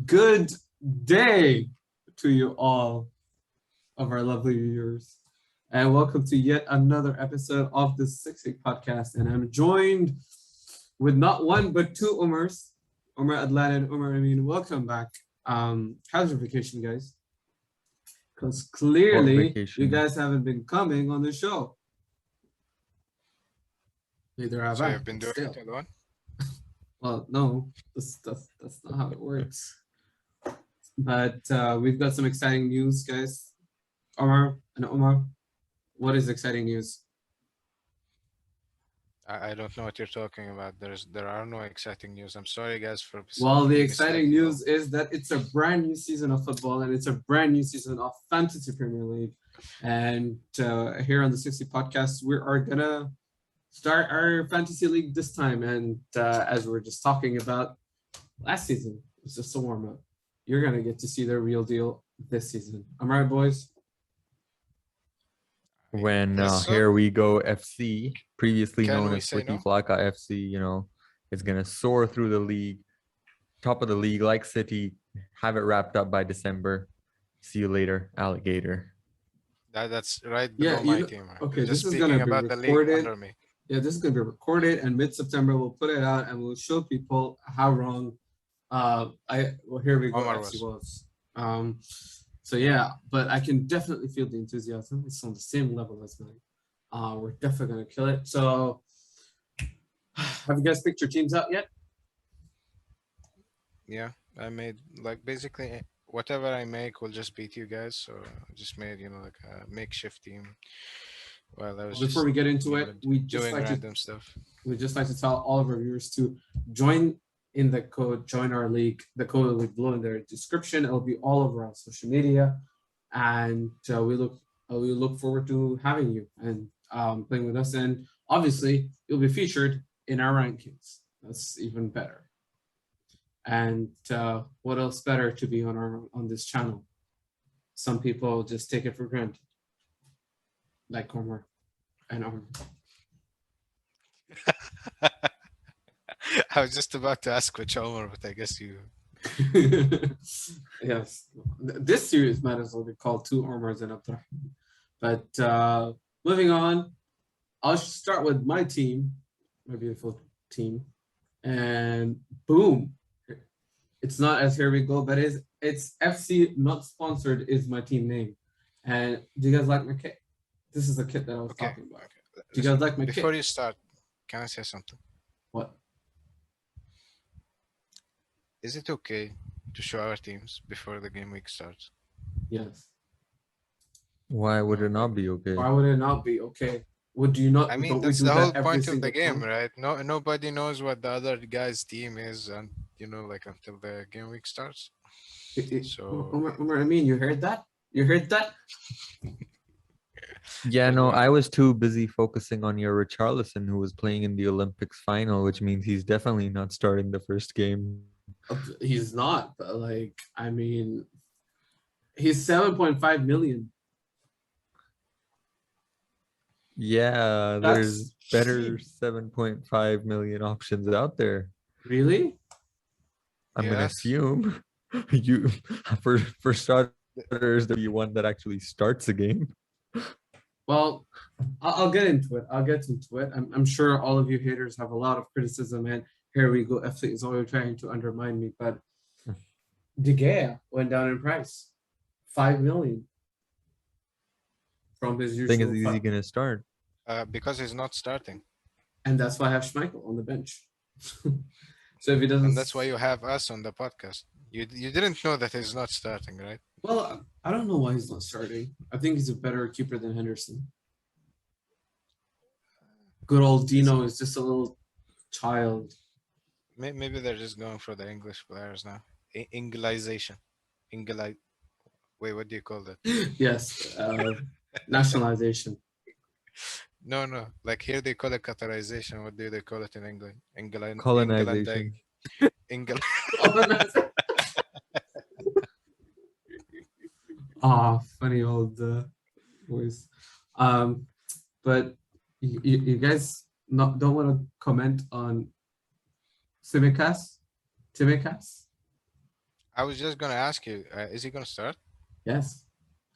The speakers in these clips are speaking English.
Good day to you all of our lovely viewers, and welcome to yet another episode of the Six Eight Podcast. And I'm joined with not one but two Umars, Omar Adlan and Umar Amin. Welcome back. How's your vacation, guys? Because clearly you guys haven't been coming on the show. Neither have So I. you've been doing it alone? Well, no, that's not how it works. But we've got some exciting news, guys. Omar and Omar, what is exciting news? I don't know what you're talking about. There are no exciting news. I'm sorry, guys, for. Well, the exciting news is that it's a brand new season of football and it's a brand new season of Fantasy Premier League. And here on the 60 podcast, we are gonna start our fantasy league this time. And as we are just talking about last season, it's just a warm up. You're gonna get to see the real deal this season. Am I right, boys? When Here We Go FC, previously known as Wiki Flaka FC, is going to soar through the league, top of the league like City, have it wrapped up by December. See you later, alligator. That's right below my team. Right? Okay, this is going to be recorded. Yeah, this is going to be recorded, and mid-September we'll put it out and we'll show people how wrong Here We Go FC was. So yeah, but I can definitely feel the enthusiasm. It's on the same level as mine. We're definitely gonna kill it. So, have you guys picked your teams out yet? Yeah, I made basically whatever I make will just beat you guys. So I just made like a makeshift team. Well, I was before we get into it, we just like to tell all of our viewers to join in the code, join our league. The code will be below in their description. It'll be all over our social media, and we look forward to having you and playing with us. And obviously, you'll be featured in our rankings. That's even better. And what else better to be on this channel? Some people just take it for granted, like Omar and Omar. I was just about to ask which Omar, but I guess you. Yes, this series might as well be called Two Omars and Abdul Rehman. But moving on, I'll start with my team, my beautiful team, and boom, it's not as Here We Go, but it's FC not sponsored is my team name. And do you guys like my kit? This is the kit that I was talking about. Okay. Do you guys like my kit? Before you start, can I say something? What? Is it okay to show our teams before the game week starts? Yes. Why would it not be okay? Why would it not be okay? Would you not? I mean, that's the whole point of the game, right? Nobody knows what the other guy's team is, and until the game week starts. So, Umar Amin, you heard that? You heard that? Yeah, no, I was too busy focusing on your Richarlison, who was playing in the Olympics final, which means he's definitely not starting the first game. He's not, but he's 7.5 million. Yeah, there's better 7.5 million options out there. Really? I'm gonna assume you for starters, there'll be one that actually starts a game. Well, I'll get into it. I'm sure all of you haters have a lot of criticism, and Here We Go FC is always trying to undermine me, but De Gea went down in price, 5 million from his usual. Thing is, he gonna start? Because he's not starting, and that's why I have Schmeichel on the bench. So if he doesn't, and that's why you have us on the podcast. You didn't know that he's not starting, right? Well, I don't know why he's not starting. I think he's a better keeper than Henderson. Good old Dino is just a little child. Maybe they're just going for the English players now. Englisation. Wait, what do you call that? Yes, nationalization. No. Like here they call it Qatarization. What do they call it in England? Colonization. England. Funny old voice. But you guys don't want to comment on Tsimikas? I was just gonna ask you, is he gonna start? Yes.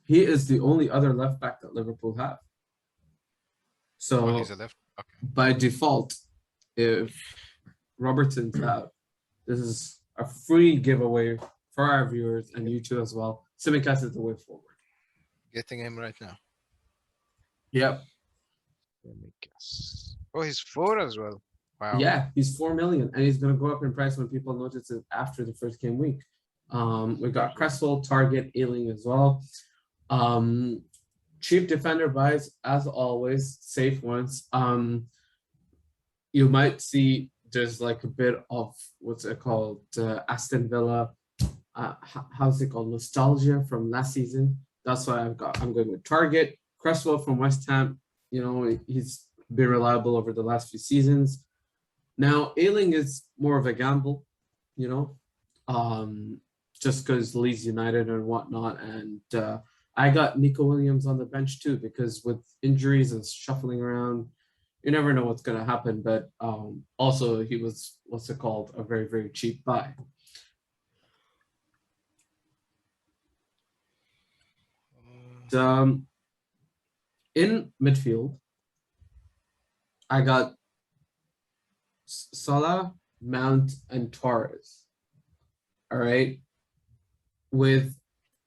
He is the only other left back that Liverpool have. So he's a left. Okay. By default, if Robertson's out, this is a free giveaway for our viewers and you too as well. Simicast is the way forward. Getting him right now. Yep. Let me guess. Oh, he's 4 as well. Wow. Yeah, he's 4 million, and he's going to go up in price when people notice it after the first game week. We got Cresswell, Target, Ailing as well. Cheap defender buys as always, safe ones. You might see there's like a bit of what's it called, Aston Villa. How's it called? Nostalgia from last season. That's why I'm going with Target. Cresswell from West Ham. You know, he's been reliable over the last few seasons. Now, Ailing is more of a gamble, you know, just because Leeds United and whatnot. And I got Nico Williams on the bench too, because with injuries and shuffling around, you never know what's going to happen. But also, he was, what's it called, a very, very cheap buy. In midfield, I got Salah, Mount, and Torres. All right. With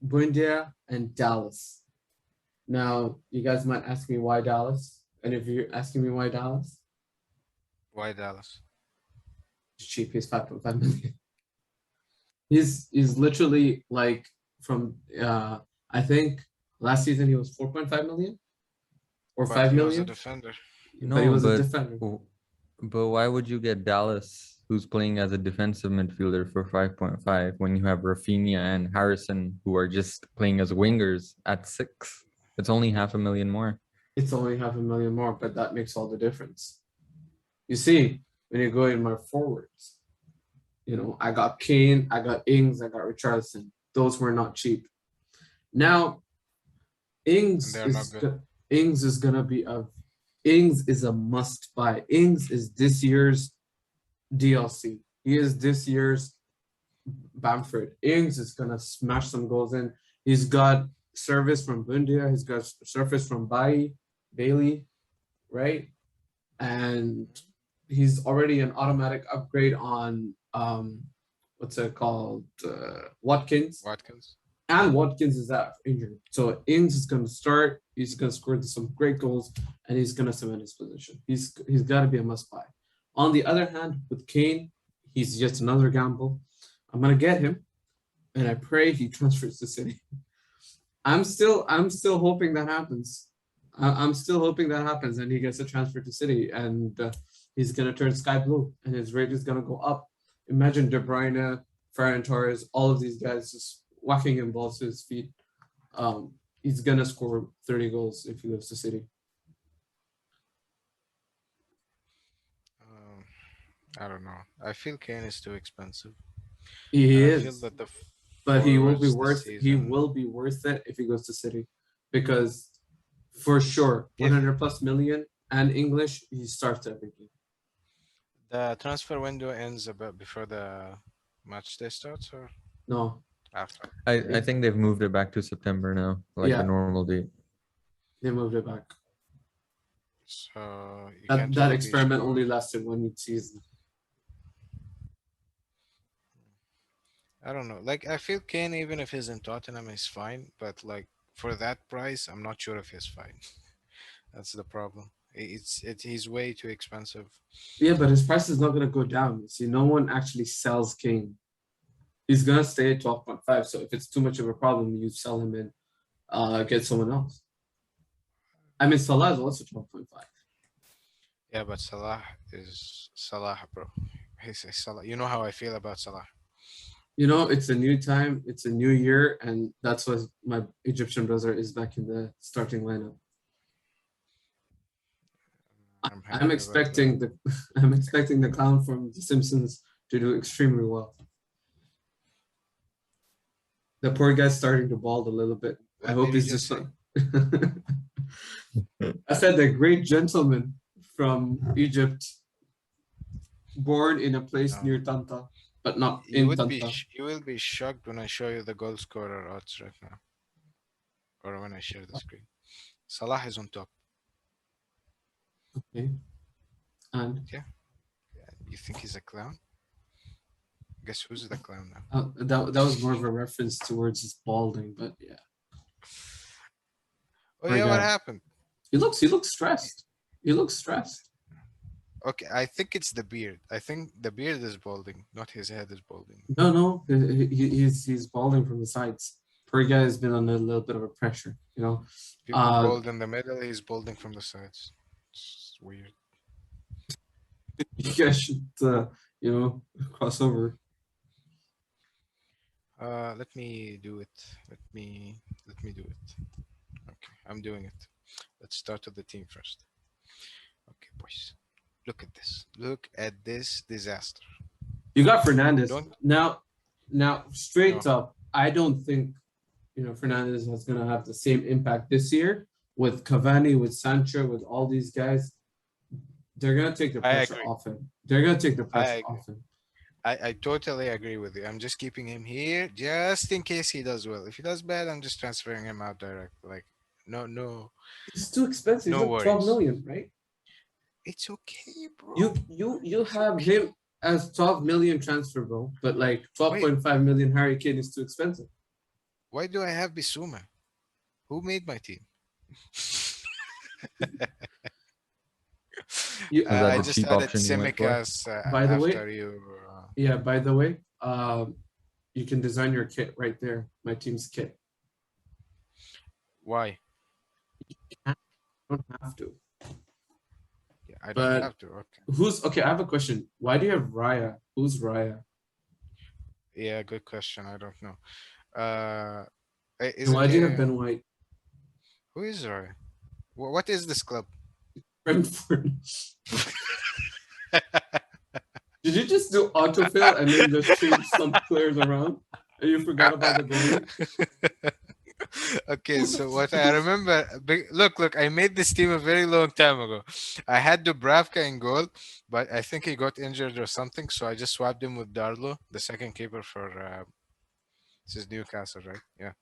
Buendia and Dallas. Now, you guys might ask me why Dallas. And if you're asking me why Dallas? Why Dallas? It's cheap. He's 5.5 million. He's literally like from, I think last season he was 4.5 million or 5 million. He was a defender. No, but he was a defender. But why would you get Dallas, who's playing as a defensive midfielder, for 5.5 when you have Rafinha and Harrison, who are just playing as wingers at 6? It's only 500,000 more. It's only 500,000 more, but that makes all the difference. You see, when you go in my forwards, you know, I got Kane, I got Ings, I got Richarlison. Those were not cheap. Now, Ings is gonna be Ings is a must buy. Ings is this year's DLC. He is this year's Bamford. Ings is gonna smash some goals in. He's got service from Bundia. He's got service from Bailey, right? And he's already an automatic upgrade on what's it called? Watkins. And Watkins is out injured. So Ings is going to start. He's going to score some great goals, and he's going to cement his position. He's got to be a must-buy. On the other hand, with Kane, he's just another gamble. I'm going to get him, and I pray he transfers to City. I'm still hoping that happens. I'm still hoping that happens, and he gets a transfer to City, and he's going to turn sky blue, and his rate is going to go up. Imagine De Bruyne, Ferran Torres, all of these guys just whacking him balls to his feet. He's gonna score 30 goals if he goes to City. I don't know. I feel Kane is too expensive. He is, but he will be worth. He will be worth it if he goes to City, because for sure, 100+ million and English, he starts every game. The transfer window ends about before the match day starts, or no? After. I think they've moved it back to September now, like the normal date. They moved it back. So that experiment only lasted 1 season. I don't know. Like, I feel Kane, even if he's in Tottenham, is fine. But like for that price, I'm not sure if he's fine. That's the problem. He's way too expensive. Yeah, but his price is not going to go down. See, no one actually sells Kane. He's going to stay at 12.5. So if it's too much of a problem, you sell him and get someone else. I mean, Salah is also 12.5. Yeah, but Salah is Salah, bro. He's Salah. You know how I feel about Salah. You know, it's a new time. It's a new year. And that's why my Egyptian brother is back in the starting lineup. I'm expecting the clown from The Simpsons to do extremely well. The poor guy's starting to bald a little bit. I hope he's just fine. I said the great gentleman from Egypt, born in a place near Tanta, but not You in would be Tanta. you will be shocked when I show you the goal scorer odds right now, or when I share the screen. Salah is on top. Okay. And Yeah. You think he's a clown? Guess who's the clown now? that was more of a reference towards his balding, but yeah. Oh yeah, what happened? He looks stressed. He looks stressed. Okay, I think it's the beard. I think the beard is balding, not his head is balding. No, he's balding from the sides. Poor guy has been on a little bit of a pressure, you know. People bald in the middle, he's balding from the sides. It's weird. You guys should, you know, cross over. Let me do it. Let me do it. Okay, I'm doing it. Let's start with the team first. Okay, boys. Look at this. Look at this disaster. You got Fernandez. Now straight up, I don't think, you know, Fernandez is going to have the same impact this year with Cavani, with Sancho, with all these guys. They're going to take the pressure off him. They're going to take the pressure off him. I totally agree with you. I'm just keeping him here just in case he does well. If he does bad, I'm just transferring him out direct. Like, no. It's too expensive. No He's like 12 million, right? It's okay, bro. You have him as 12 million transfer, bro. But like 12.5 million Harry Kane is too expensive. Why do I have Bissouma? Who made my team? I just added Tsimikas by the after way, you. Yeah, by the way, you can design your kit right there. My team's kit. Why? You don't have to. Yeah, I don't have to. Okay. Okay, I have a question. Why do you have Raya? Who's Raya? Yeah, good question. I don't know. Why do you have Ben White? Who is Raya? What is this club? Brentford. Did you just do autofill and then just change some players around and you forgot about the goalie? Okay, so what I remember, look, I made this team a very long time ago. I had Dubravka in goal, but I think he got injured or something, so I just swapped him with Darlo, the second keeper for this is Newcastle, right? Yeah.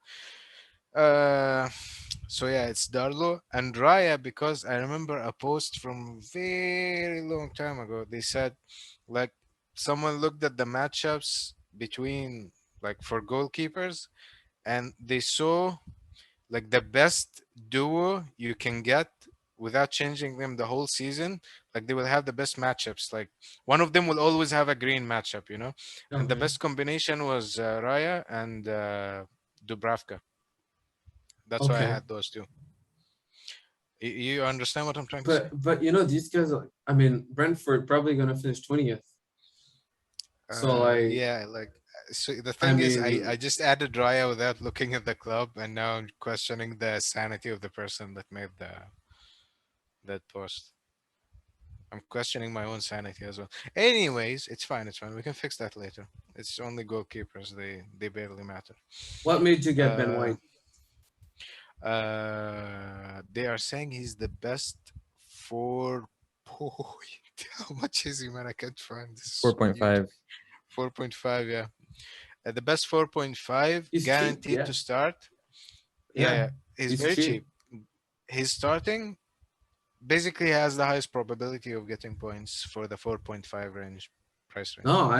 So yeah, it's Darlo and Raya, because I remember a post from very long time ago. They said, like, someone looked at the matchups between, like, for goalkeepers, and they saw like the best duo you can get without changing them the whole season. Like, they will have the best matchups. Like, one of them will always have a green matchup, you know. Okay. And the best combination was Raya and Dubravka. That's why I had those two. You understand what I'm trying to say? But you know, these guys, I mean, Brentford probably gonna finish 20th. So like, yeah, like, so the thing is, I just added Raya without looking at the club, and now I'm questioning the sanity of the person that made that post. I'm questioning my own sanity as well. Anyways, it's fine. It's fine. We can fix that later. It's only goalkeepers. They barely matter. What made you get Ben White? They are saying he's the best 4 point. How much is he, man? I can't find this. 4.5. 4.5, yeah. The best 4.5 guaranteed cheap, to start. Yeah. He's very cheap. He's starting. Basically has the highest probability of getting points for the 4.5 range price range. No,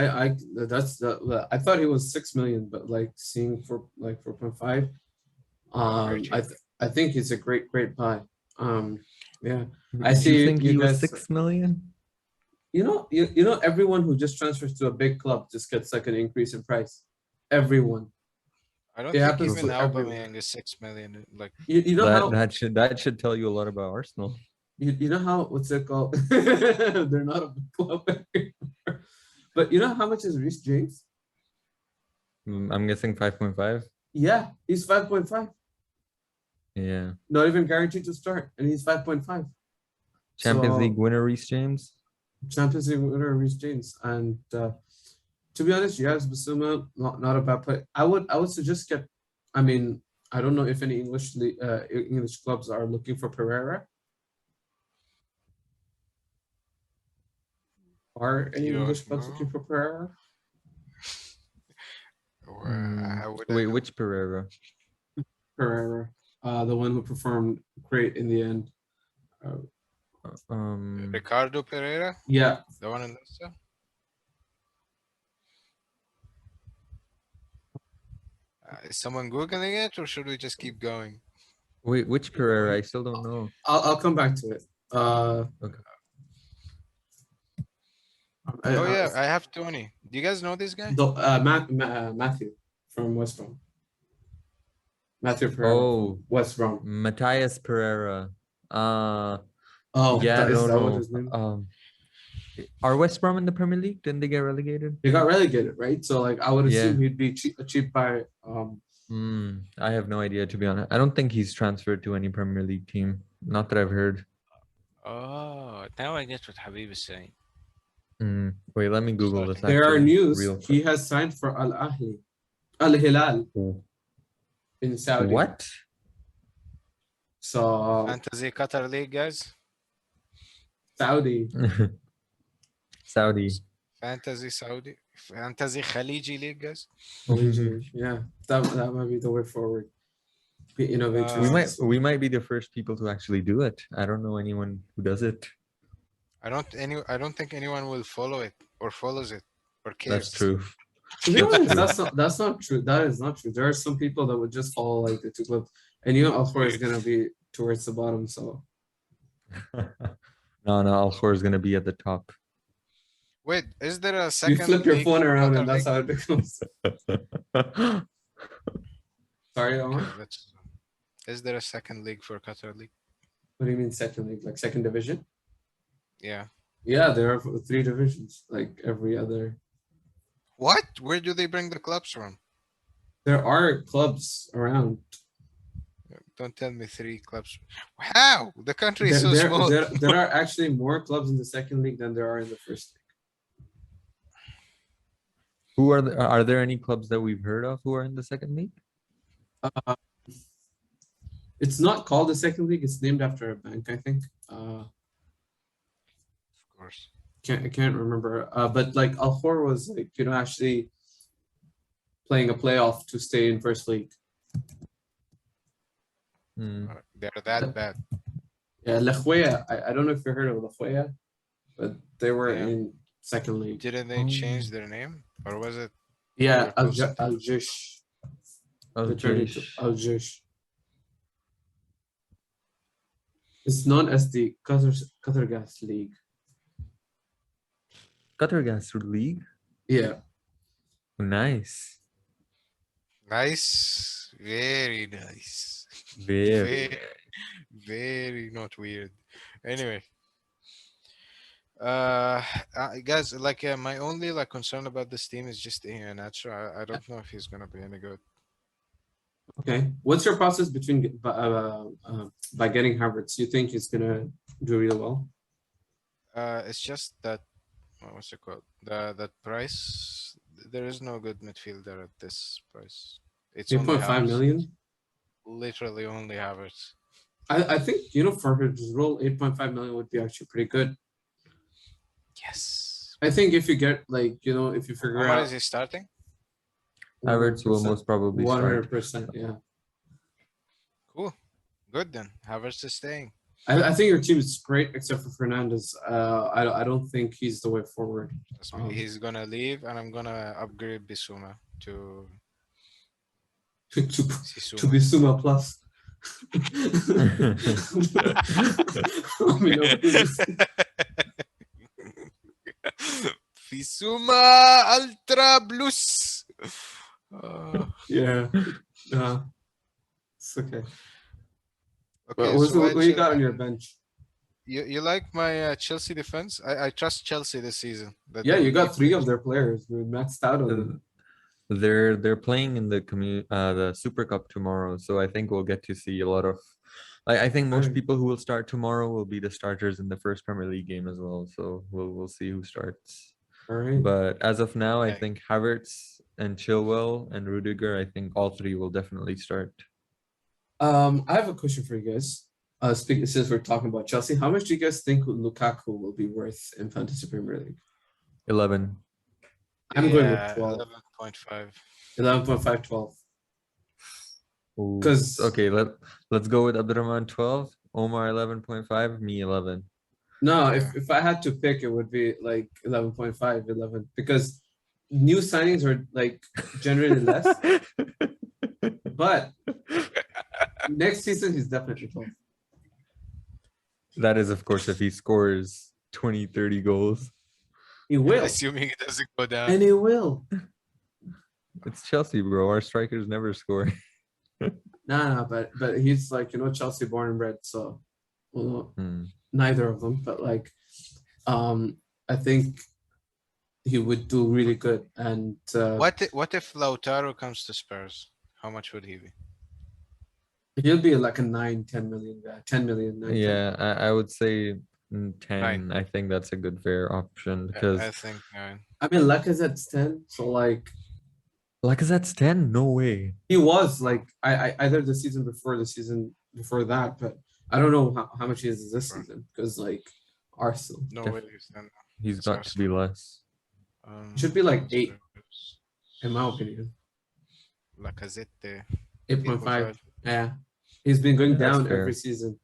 I thought he was 6 million, but like seeing for like 4.5. I think it's a great buy. Yeah, I see. You think he was 6 million? You know, everyone who just transfers to a big club just gets like an increase in price. Everyone. I don't think even Aubameyang is 6 million. Like, you know that should tell you a lot about Arsenal. You know how, what's it called? They're not a big club anymore. But you know how much is Reece James? I'm guessing 5.5. Yeah, he's 5.5. Yeah. Not even guaranteed to start, and he's 5.5. Champions League winner Reece James. Champions League winner Reece James, and to be honest, yes, Bissouma, not a bad play. I would suggest get. I mean, I don't know if any English clubs are looking for Pereira. Are any English clubs looking for Pereira? Wait, which Pereira? Pereira, the one who performed great in the end. Ricardo Pereira? Yeah. The one in Leicester? Is someone Googling it or should we just keep going? Wait, which Pereira? I still don't know. I'll come back to it. Okay. Oh yeah, I have Tony. Do you guys know this guy? Matthew from West Brom. Matthew Pereira. Oh, West Brom. Matthias Pereira. Oh, yeah, is that what no. his name? Are West Brom in the Premier League? Didn't they get relegated? They got relegated, right? So like I would assume he'd be cheap by. I have no idea, to be honest. I don't think he's transferred to any Premier League team. Not that I've heard. Oh, now I get what Habib is saying. Wait, let me Google this. There are news. He has signed for Al Ahly, Al Hilal, in Saudi. What? So Fantasy Qatar League, guys. Saudi. Saudi. Fantasy Saudi. Fantasy Khaliji League, guys. Yeah, that might be the way forward. Be innovative. We might be the first people to actually do it. I don't know anyone who does it. I don't think anyone will follow it or follows it or cares. That's true. To be honest, that's not true. That is not true. There are some people that would just follow like the two clubs, and Al Khor is gonna be towards the bottom. So no, Al Khor is gonna be at the top. Wait, is there a second? You flip your phone around, and that's how it becomes. Sorry, Omar. Is there a second league for Qatar League? What do you mean second league? Like second division? Yeah. Yeah, there are 3 divisions, like every other. What? Where do they bring the clubs from? There are clubs around. Don't tell me 3 clubs. How? The country is so small. There are actually more clubs in the second league than there are in the first league. Who are there any clubs that we've heard of who are in the second league? It's not called the second league. It's named after a bank, I think. Of course. I can't remember. But like Al Khor was like, actually playing a playoff to stay in first league. They're that bad. Yeah, Lekhwaya. I don't know if you heard of Lekhwaya, but they were in second league. Didn't they change their name? Or was it? Yeah, Al-Jish. Al-Jish. It's known as the Qatar Gas League. Qatar Gas League? Yeah. Nice. Nice. Very nice. Very not weird. Anyway. Guys, like my only concern about this team is just Iheanacho. I don't know if he's gonna be any good. Okay, what's your process between by getting Havertz? You think he's gonna do really well? It's just that what's it called? That price. There is no good midfielder at this price. It's 8.5 million. Literally only Havertz. I think for his role, 8.5 million would be actually pretty good. Yes. I think if you get if you figure out. What is he starting? Havertz will most probably 100%. Yeah. Cool. Good then. Havertz is staying. I think your team is great except for Fernandes. I don't think he's the way forward. He's gonna leave, and I'm gonna upgrade Bissouma to Bissouma Plus. Bissouma Ultra Plus. Yeah. It's okay. Okay, what you got on your bench? You like my Chelsea defense? I trust Chelsea this season. Yeah, you got 3 of their players. We maxed out on them. They're playing in the Super Cup tomorrow, so I think we'll get to see a lot of. I think most people who will start tomorrow will be the starters in the first Premier League game as well. So we'll see who starts. All right. But as of now, I think Havertz and Chilwell and Rudiger, I think all 3 will definitely start. I have a question for you guys. Since we're talking about Chelsea, how much do you guys think Lukaku will be worth in Fantasy Premier League? 11. I'm going with 12. 11.5. 11.5, 12. Because okay, let's go with Abdul Rehman 12, Omar 11.5, me 11. No, if I had to pick, it would be like 11.5, 11, because new signings are like generally less. But next season, he's definitely 12. That is, of course, if he scores 20, 30 goals. He will. Assuming it doesn't go down. And he will. It's Chelsea, bro. Our strikers never score. Nah, but he's like, Chelsea born and bred, so neither of them. But like, I think he would do really good. And what if Lautaro comes to Spurs? How much would he be? He'll be like a 9-10 million guy. 10 million. 9, yeah, I would say 10. 9. I think that's a good fair option because I think 9. I mean, Lacazette's 10, so like. Lacazette's 10? No way. He was like I either the season before that, but I don't know how much he is this season because like Arsenal. No way. He's got to be less. Should be like 8, in my opinion. Lacazette 8.5. Yeah, he's been going down every season.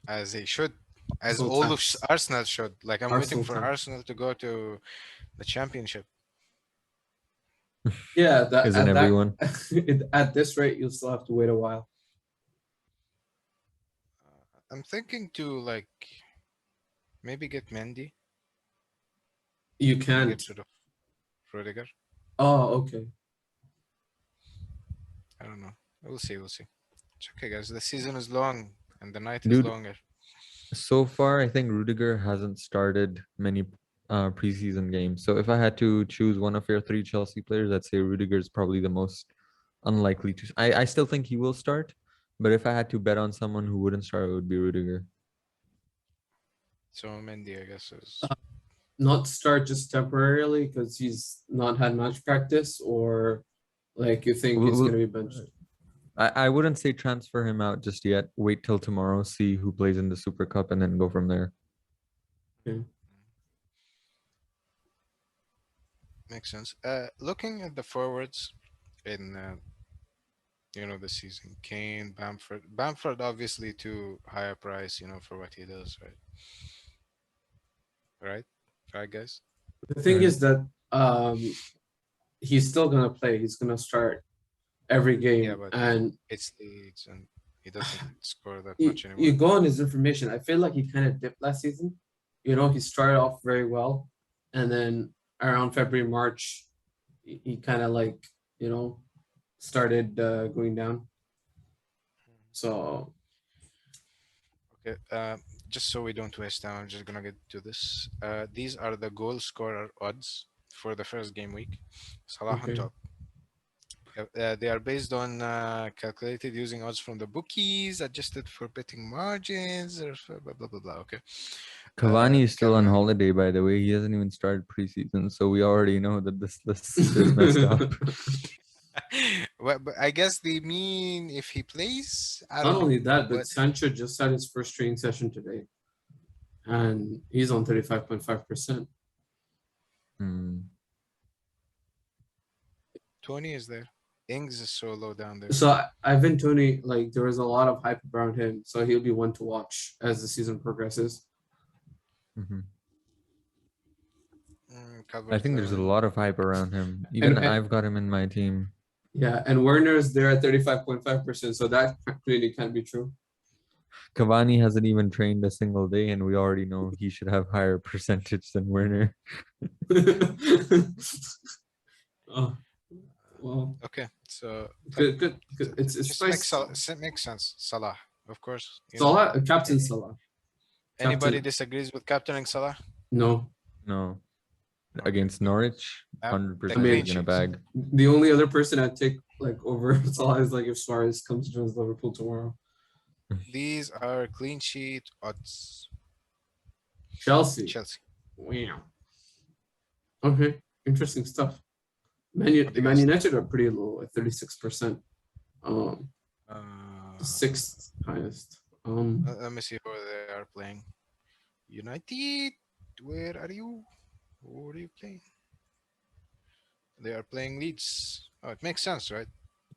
As he should, as all of Arsenal should. Like I'm waiting for Arsenal to go to the championship. Yeah, that isn't everyone? At this rate, you'll still have to wait a while. I'm thinking to like maybe get Mendy. You can get rid of Rudiger. Oh, okay. I don't know. We'll see. It's okay, guys. The season is long and the night is longer. So far, I think Rudiger hasn't started many preseason games. So if I had to choose one of your 3 Chelsea players, I'd say Rudiger is probably the most unlikely to. I still think he will start, but if I had to bet on someone who wouldn't start, it would be Rudiger. So Mendy, I guess, is not start just temporarily because he's not had match practice, or like you think he's going to be benched? I wouldn't say transfer him out just yet. Wait till tomorrow, see who plays in the Super Cup, and then go from there. Okay. Makes sense. Looking at the forwards in the season, Kane, Bamford obviously too high a price, for what he does, right, guys. The thing is that he's still gonna play. He's gonna start every game, yeah, but and it's Leeds, and he doesn't score that much anymore. You go on his information. I feel like he kind of dipped last season. He started off very well, and then around February, March, he kind of like, started going down. So. Okay. Just so we don't waste time, I'm just gonna get to this. These are the goal scorer odds for the first game week. Salah on top. They are based on calculated using odds from the bookies, adjusted for betting margins, or blah blah blah blah. Okay. Cavani is still on holiday, by the way. He hasn't even started preseason, so we already know that this list is messed up. Well, but I guess they mean if he plays. Not only that, but Sancho just had his first training session today, and he's on 35.5%. Tony is there. Ings is so low down there. So Ivan Toney, like there was a lot of hype around him, so he'll be one to watch as the season progresses. I think there's a lot of hype around him. Even I've got him in my team. Yeah, and Werner's there at 35.5%, so that really can't be true. Cavani hasn't even trained a single day, and we already know he should have higher percentage than Werner. Oh, well. Okay, so good. It's makes sense. Salah, of course. Salah, Captain Salah. Anybody disagrees with captaining Salah? No. Against Norwich, 100% he's gonna bag. The only other person I'd take like over Salah is like if Suarez comes to join Liverpool tomorrow. These are clean sheet odds. Chelsea. Wow. Okay, interesting stuff. Man United are pretty low at 36%. Sixth highest. Let me see who they are playing. United, where are you? Who are you playing? They are playing Leeds. Oh, it makes sense, right?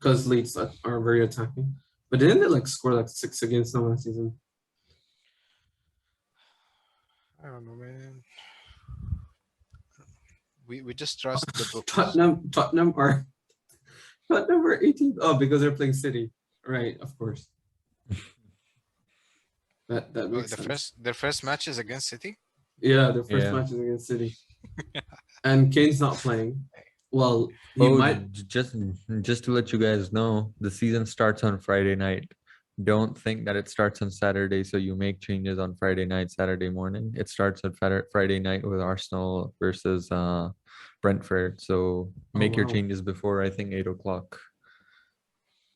because Leeds are very attacking. But didn't they like score like 6 against them last season? I don't know, man. We just trust the book. Tottenham are 18th. Oh, because they're playing City, right? Of course. That makes sense. Their first match is against City. Yeah, their first match is against City, and Kane's not playing. Well, he might. Just to let you guys know, the season starts on Friday night. Don't think that it starts on Saturday, so you make changes on Friday night, Saturday morning. It starts on Friday night with Arsenal versus Brentford. So make your changes before, I think, 8 o'clock.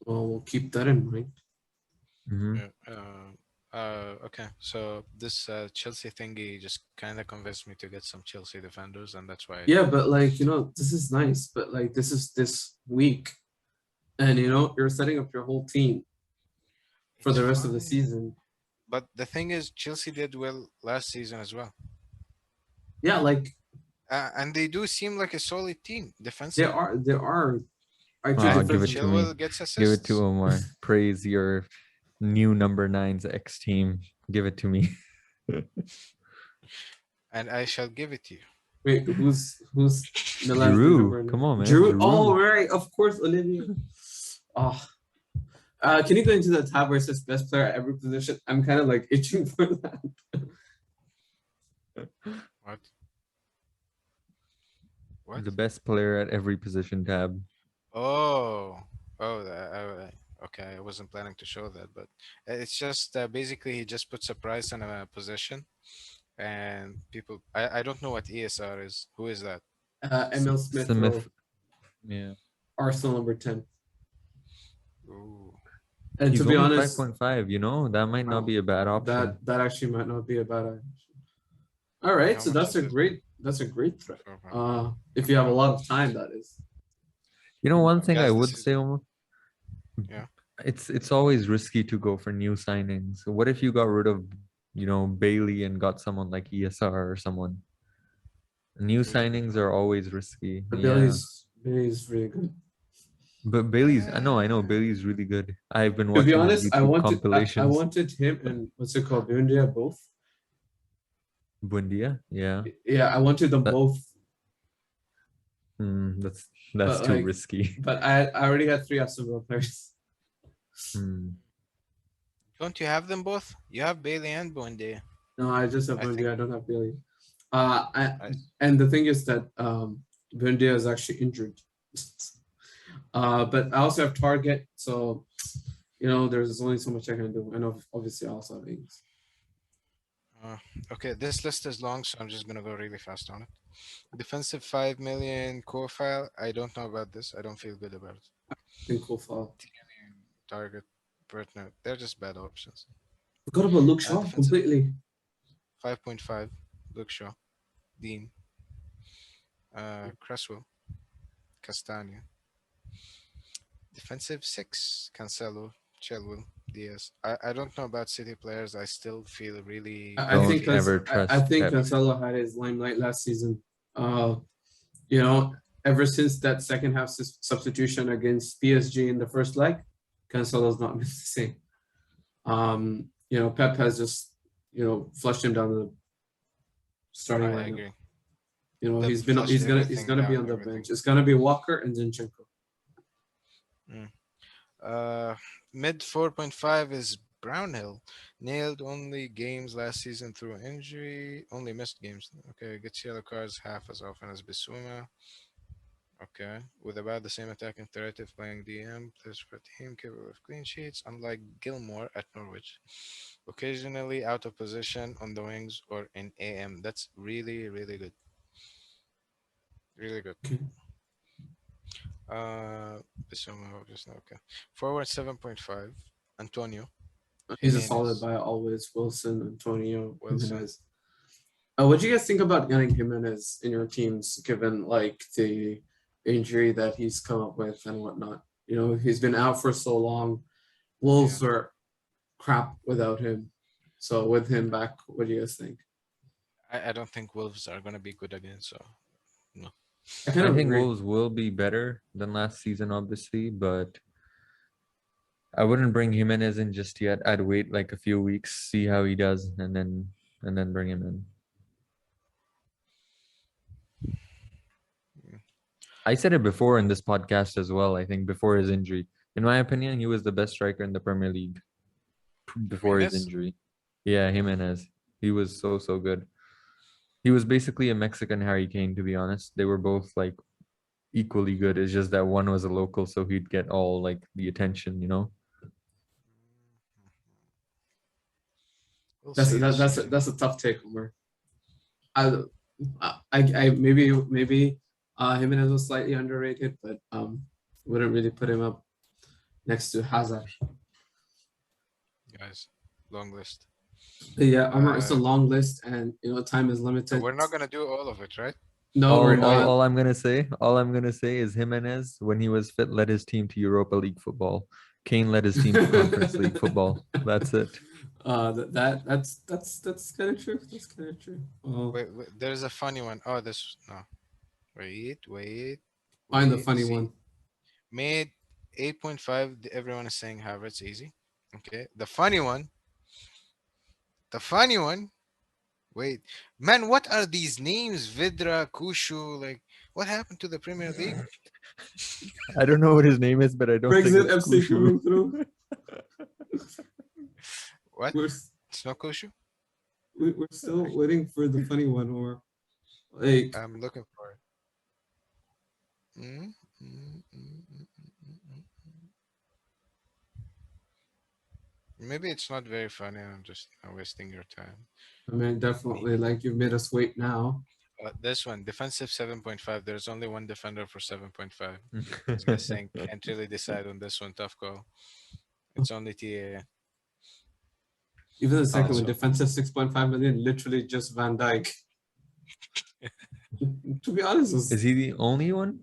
Well, we'll keep that in mind. Okay, so this Chelsea thingy just kind of convinced me to get some Chelsea defenders, and that's why. Yeah, but like, this is nice, but like this is this week, and you're setting up your whole team for the rest of the season. But the thing is, Chelsea did well last season as well. Yeah, like, and they do seem like a solid team defensively. They are. Give it to me. Give it to Omar. Praise your new number 9's X team. Give it to me. And I shall give it to you. Wait, who's Milan? Giroud. Come on, man. Giroud. Oh, right. Of course, Olivia. Oh. Can you go into the tab where it says best player at every position? I'm kind of like itching for that. What? The best player at every position tab. Okay. I wasn't planning to show that, but it's just basically he just puts a price on a position, and people. I don't know what ESR is. Who is that? Emil Smith. Yeah. Arsenal number 10. Ooh. And he's to be honest, 5.5. That might not be a bad option. That actually might not be a bad option. All right, so that's a great threat. If you have a lot of time, that is. One thing I would say, Omar. Yeah. It's always risky to go for new signings. What if you got rid of, Bailey and got someone like ESR or someone? New signings are always risky. But Bailey's really good. But Bailey's, I know Bailey's really good. I've been watching YouTube compilations. I wanted him and what's it called, Buendia both. Buendia, yeah. Yeah, I wanted them both. That's too risky. But I already had 3 Aston Villa players. Don't you have them both? You have Bailey and Buendia. No, I just have Buendia. I don't have Bailey. And the thing is that Buendia is actually injured. But I also have Target, so there's only so much I can do. And obviously I also have Ings. Okay, this list is long, so I'm just gonna go really fast on it. Defensive 5 million core file. I don't know about this. I don't feel good about it. I think core file. Target, Bertner. They're just bad options. Forgot about Luke Shaw completely. 5.5. Luke Shaw, Dean, Cresswell, Castagna. Defensive 6, Cancelo, Chilwell, Diaz. I don't know about City players. I still feel really. I think Cancelo had his limelight last season. Ever since that second half substitution against PSG in the first leg, Cancelo's not been the same. Pep has just flushed him down the starting lineup. I agree. He's gonna be on the bench. It's gonna be Walker and Zinchenko. Mid 4.5 is Brownhill. Nailed only games last season through injury. Only missed games. Okay, gets yellow cards half as often as Bissouma. Okay, with about the same attacking threat if playing DM. Plays for team capable of clean sheets, unlike Gilmore at Norwich. Occasionally out of position on the wings or in AM. That's really, really good. Really good. Okay. Forward 7.5. Antonio. He's a solid buy always. Wilson, Antonio, Jimenez. What do you guys think about getting Jimenez in your teams, given like the injury that he's come up with and whatnot? He's been out for so long. Wolves were crap without him. So with him back, what do you guys think? I don't think Wolves are gonna be good again. So no. I think Wolves will be better than last season, obviously, but I wouldn't bring Jimenez in just yet. I'd wait like a few weeks, see how he does, and then bring him in. I said it before in this podcast as well. I think before his injury, in my opinion, he was the best striker in the Premier League before his injury. Yeah, Jimenez. He was so good. He was basically a Mexican Harry Kane, to be honest. They were both like equally good. It's just that one was a local, so he'd get all like the attention, you know. That's a tough take, Umar. I maybe Jimenez was slightly underrated, but wouldn't really put him up next to Hazard. Guys, long list. Yeah, Omar, it's a long list, and time is limited. We're not gonna do all of it, right? No, we're not. All I'm gonna say is Jimenez, when he was fit, led his team to Europa League football. Kane led his team to Conference League football. That's it. That's kind of true. That's kind of true. Wait, there's a funny one. Oh, no. Wait. Find the funny one. Made 8.5. Everyone is saying Havertz easy. Okay. The funny one. Wait, man, what are these names? Vidra, Kushu, like, what happened to the Premier League? I don't know what his name is, but I don't think it's FC coming through. What? It's not Kushu? We're still waiting for the funny one, or like I'm looking for it. Maybe it's not very funny. I'm just wasting your time. I mean, definitely, like, you've made us wait now. This one, defensive 7.5. There's only one defender for 7.5. This guy's saying can't really decide on this one. Tough call. It's only TA. Even the second one, defensive 6.5 million, literally just Van Dijk. To be honest, is he the only one?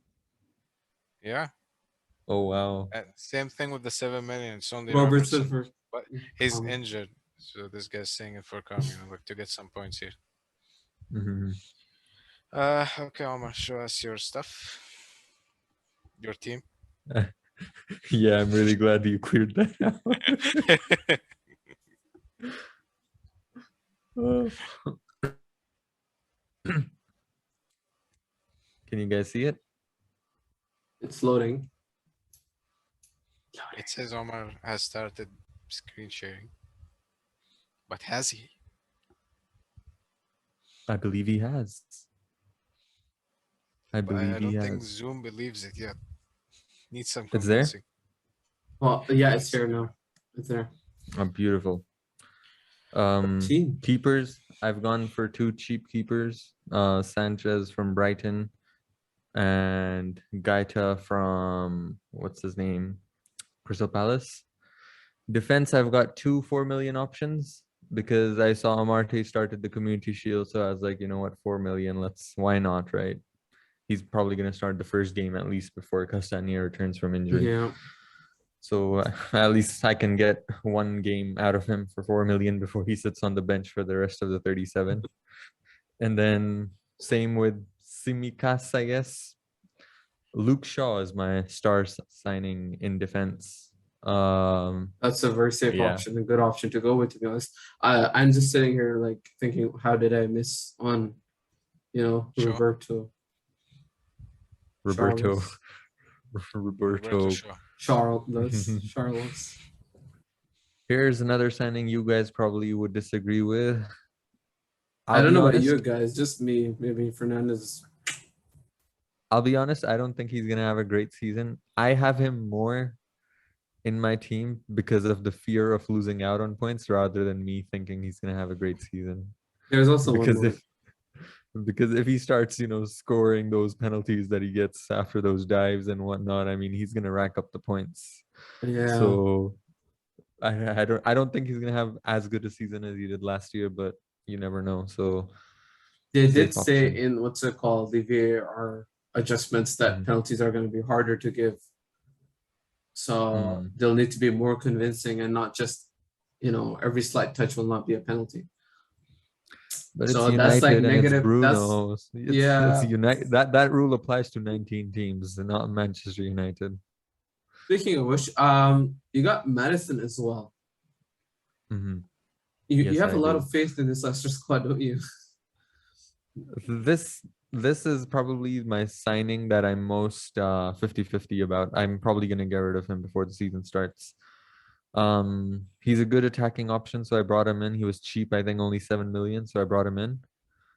Yeah. Oh wow. Same thing with the 7 million. It's only Robert Silver. But he's injured, so this guy's saying it for coming to get some points here. Okay, Omar, show us your stuff. Your team. Yeah, I'm really glad you cleared that out. Can you guys see it? It's loading. It says Omar has started screen sharing. But has he? I believe he has. I don't think Zoom believes it yet. Needs some convincing. It's there? Well, yeah, it's here now. It's there. Oh, beautiful. Keepers. I've gone for 2 cheap keepers. Sanchez from Brighton and Gaeta from, what's his name? Crystal Palace. Defense, I've got 2 4 million options because I saw Amarte started the Community Shield, so I was like, you know what, 4 million, why not, right? He's probably going to start the first game at least before Castagna returns from injury. Yeah. So at least I can get 1 game out of him for 4 million before he sits on the bench for the rest of the 37. And then same with Tsimikas, I guess. Luke Shaw is my star signing in defense. That's a very safe option, a good option to go with, to be honest. I'm just sitting here like thinking, how did I miss on, Roberto Charles. Here's another signing you guys probably would disagree with. I don't know about you guys, just me. Maybe Fernandez. I'll be honest, I don't think he's gonna have a great season. I have him more in my team because of the fear of losing out on points rather than me thinking he's gonna have a great season. There's also because if he starts, scoring those penalties that he gets after those dives and whatnot, I mean, he's gonna rack up the points. Yeah. So I don't think he's gonna have as good a season as he did last year, but you never know. So they did say in the VAR adjustments that penalties are going to be harder to give. So they'll need to be more convincing and not just, every slight touch will not be a penalty. But so it's that's like negative. It's Bruno. It's United. That rule applies to 19 teams and not Manchester United. Speaking of which, you got Madison as well. Mm-hmm. You have a lot of faith in this Leicester squad, don't you? This is probably my signing that I'm most 50-50 about. I'm probably gonna get rid of him before the season starts. He's a good attacking option, so I brought him in. He was cheap, I think only 7 million, so I brought him in.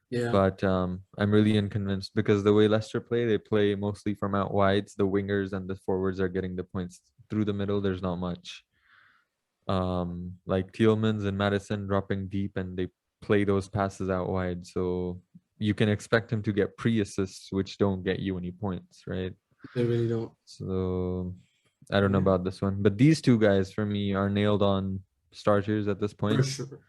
Yeah. But I'm really unconvinced because the way Leicester play, they play mostly from out wides. The wingers and the forwards are getting the points through the middle. There's not much. Like Tielemans and Madison dropping deep, and they play those passes out wide. So you can expect him to get pre-assists, which don't get you any points, right? They really don't. So I don't know about this one, but these two guys for me are nailed on starters at this point. For sure.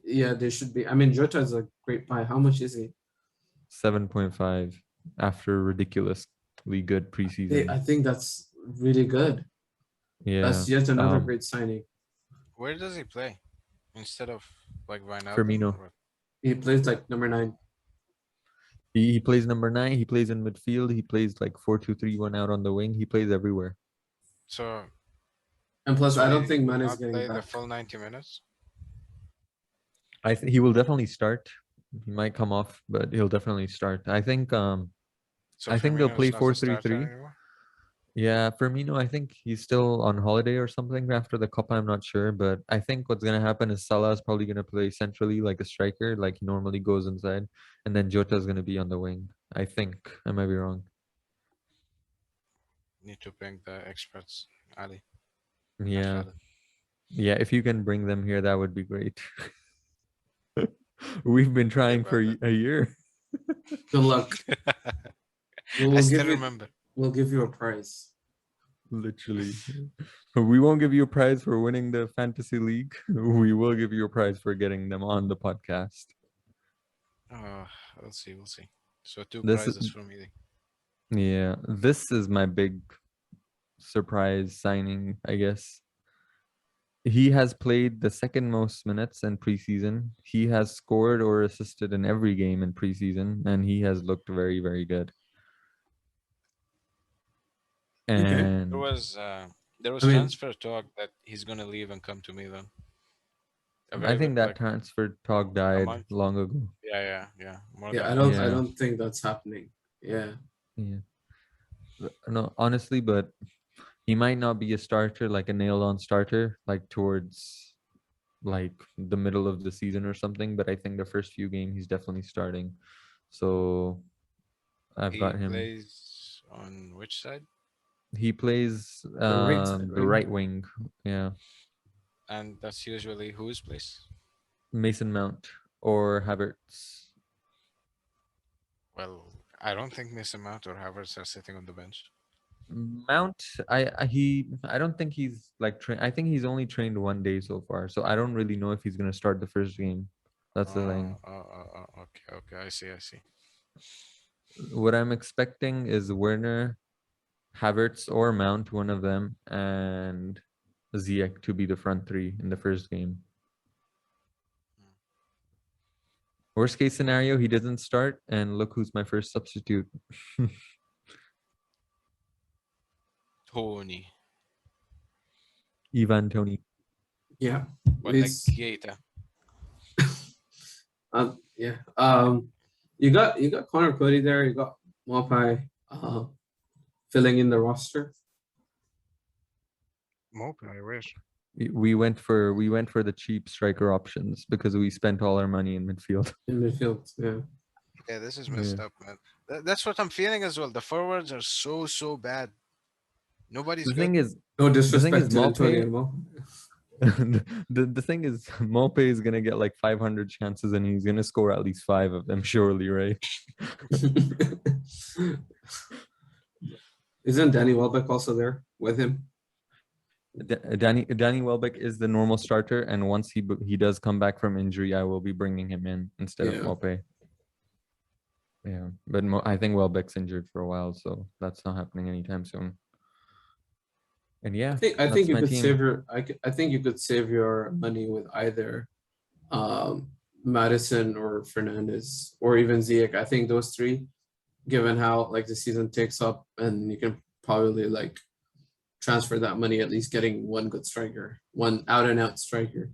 Yeah, they should be. I mean, Jota is a great buy. How much is he? 7.5 after ridiculously good preseason. I think that's really good. Yeah, that's yet another great signing. Where does he play instead of like Wijnaldum? Firmino. He plays like number 9. He plays number 9. He plays in midfield. He plays like 4-2-3-1 out on the wing. He plays everywhere. So. And plus, I don't think Mane is getting play back. the full 90 minutes. I think he will definitely start. He might come off, but he'll definitely start. I think. So I think they'll play 4-3-3. Yeah, Firmino, I think he's still on holiday or something after the Cup. I'm not sure, but I think what's gonna happen is Salah is probably gonna play centrally like a striker, like he normally goes inside, and then Jota is gonna be on the wing. I think. I might be wrong. Need to bring the experts, Ali. Yeah. Yeah, if you can bring them here, that would be great. We've been trying for a year. Good luck. I still remember. We'll give you a prize. Literally. We won't give you a prize for winning the fantasy league. We will give you a prize for getting them on the podcast. We'll see. So 2 prizes for me. Yeah, this is my big surprise signing, I guess. He has played the second most minutes in preseason. He has scored or assisted in every game in preseason, and he has looked very, very good. And there was transfer talk that he's gonna leave and come to Milan. I think that transfer talk died long ago. Yeah. I don't think that's happening. Yeah. No, honestly, but he might not be a starter, like a nailed-on starter, like towards like the middle of the season or something. But I think the first few games he's definitely starting. So I've got him. He plays on which side? He plays the right wing. Yeah. And that's usually whose place? Mason Mount or Havertz. Well, I don't think Mason Mount or Havertz are sitting on the bench. Mount, I don't think he's like I think he's only trained 1 day so far, so I don't really know if he's gonna start the first game. That's the thing. Okay, I see. What I'm expecting is Werner, Havertz, or Mount, one of them, and Ziyech to be the front 3 in the first game. Worst case scenario, he doesn't start, and look who's my first substitute. Tony. Ivan Tony. Yeah. But like Keita. You got Connor Cody there. You got Mopai filling in the roster. Mopai, I wish. We went for the cheap striker options because we spent all our money in midfield. Yeah. Yeah, this is messed up, man. That's what I'm feeling as well. The forwards are so bad. Nobody's the good. Thing is, no disrespect to Antonio. The thing is, Mope is gonna get like 500 chances, and he's gonna score at least 5 of them, surely, right? Isn't Danny Welbeck also there with him? Danny Welbeck is the normal starter, and once he does come back from injury, I will be bringing him in instead of Mope. Yeah, but I think Welbeck's injured for a while, so that's not happening anytime soon. And yeah, I think you could save your money with either Madison or Fernandes or even Ziyech. I think those 3, given how like the season takes up, and you can probably like transfer that money, at least getting one good striker, one out and out striker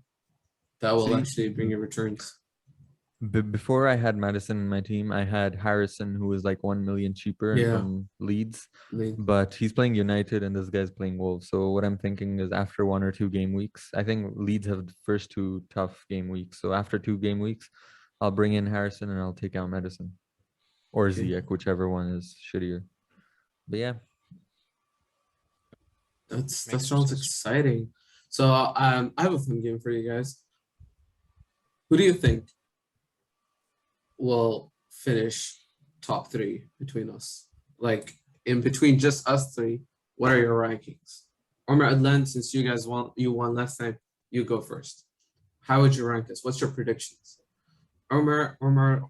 that will actually bring you returns. Before I had Madison in my team, I had Harrison, who was like 1 million cheaper from Leeds. But he's playing United and this guy's playing Wolves. So what I'm thinking is after 1 or 2 game weeks, I think Leeds have the first 2 tough game weeks. So after 2 game weeks, I'll bring in Harrison and I'll take out Madison or Ziyech, whichever one is shittier. But yeah, that sounds exciting. So I have a fun game for you guys. Who do you think will finish top 3 between us? Like in between just us 3, what are your rankings? Omar Adlan, since you guys won last time, you go first. How would you rank us? What's your predictions? Omar,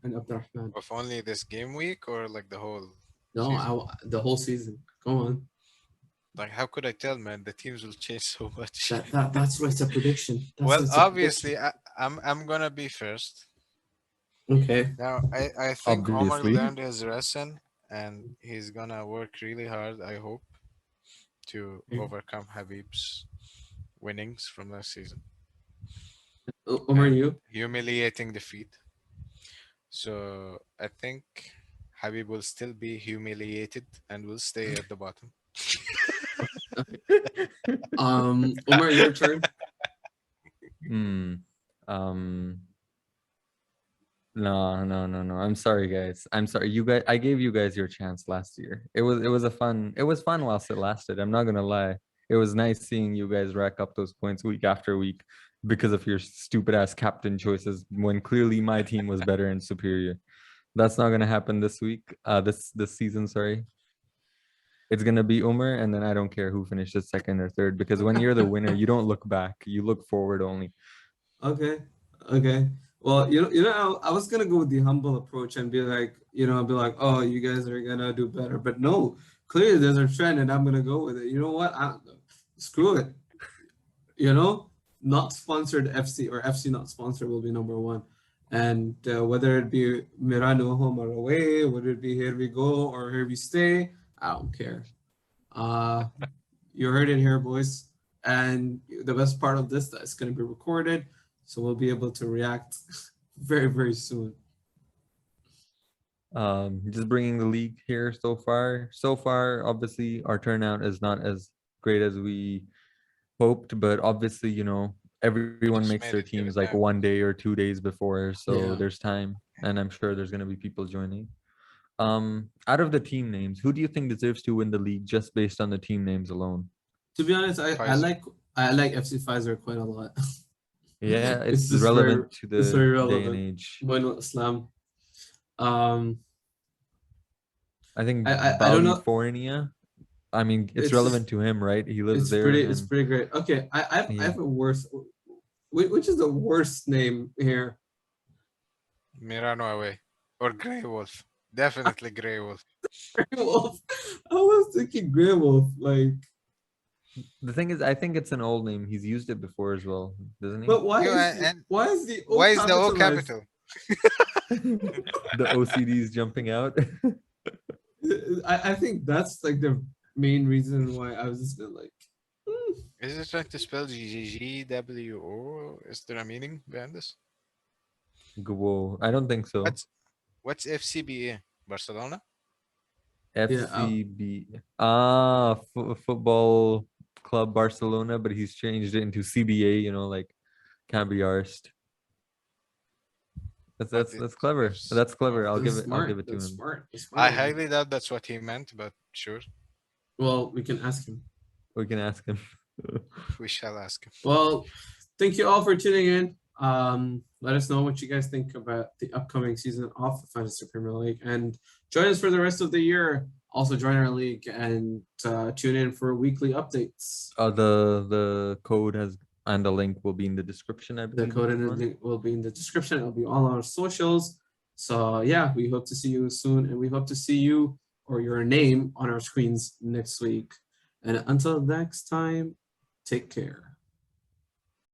and Abdul Rehman. Of only this game week or like the whole? No, the whole season. Go on. Like, how could I tell, man? The teams will change so much. That's why it's a prediction. Well, obviously, I'm gonna be first. Okay. Now, I think Omar learned his lesson, and he's gonna work really hard, I hope, to overcome Habib's winnings from last season. Omar, you? Humiliating defeat. So I think Habib will still be humiliated and will stay at the bottom. Omar, your turn. No. I'm sorry, guys. I'm sorry. You guys, I gave you guys your chance last year. It was fun whilst it lasted. I'm not gonna lie. It was nice seeing you guys rack up those points week after week because of your stupid ass captain choices when clearly my team was better and superior. That's not gonna happen this week. This season, sorry. It's gonna be Umar, and then I don't care who finishes second or third, because when you're the winner, you don't look back. You look forward only. Okay. Well, I was gonna go with the humble approach and be like, oh, you guys are gonna do better. But no, clearly there's a trend, and I'm gonna go with it. You know what? Screw it. Not sponsored FC or FC not sponsored will be number 1. And whether it be Mirano home or away, whether it be here we go or here we stay, I don't care. You heard it here, boys. And the best part of this, that it's going to be recorded, so we'll be able to react very, very soon. Just bringing the league here so far. So far, obviously, our turnout is not as great as we hoped, but obviously, everyone makes their teams like 1 day or 2 days before, so there's time, and I'm sure there's going to be people joining. Out of the team names, who do you think deserves to win the league just based on the team names alone? To be honest, I like FC Pfizer quite a lot. Yeah, it's relevant to the day and age. Bueno Islam. I think I don't know. Fornia. I mean, it's relevant to him, right? He lives there. It's pretty great. Okay, I have a worse. Which is the worst name here? Mirano away or Grey Wolf. Definitely Grey Wolf. Grey Wolf. I was thinking Grey Wolf. Like, the thing is, I think it's an old name. He's used it before as well, doesn't he? But why is the O capital? The OCD is jumping out. I think that's like the main reason why I was just like. Is it trying to spell GGWO? Is there a meaning behind this? Whoa, I don't think so. What's FCBA? Barcelona? FCB. Football Club Barcelona, but he's changed it into CBA, like can't be arsed. That's clever. That's clever. I'll give it to him. Smart. I highly doubt that's what he meant, but sure. Well, we can ask him. We shall ask him. Well, thank you all for tuning in. Let us know what you guys think about the upcoming season of the Fantasy Premier League, and join us for the rest of the year. Also join our league and tune in for weekly updates. The code and the link will be in the description. I believe the code and the link will be in the description. It'll be all our socials. So yeah, we hope to see you soon, and we hope to see you or your name on our screens next week. And until next time, take care.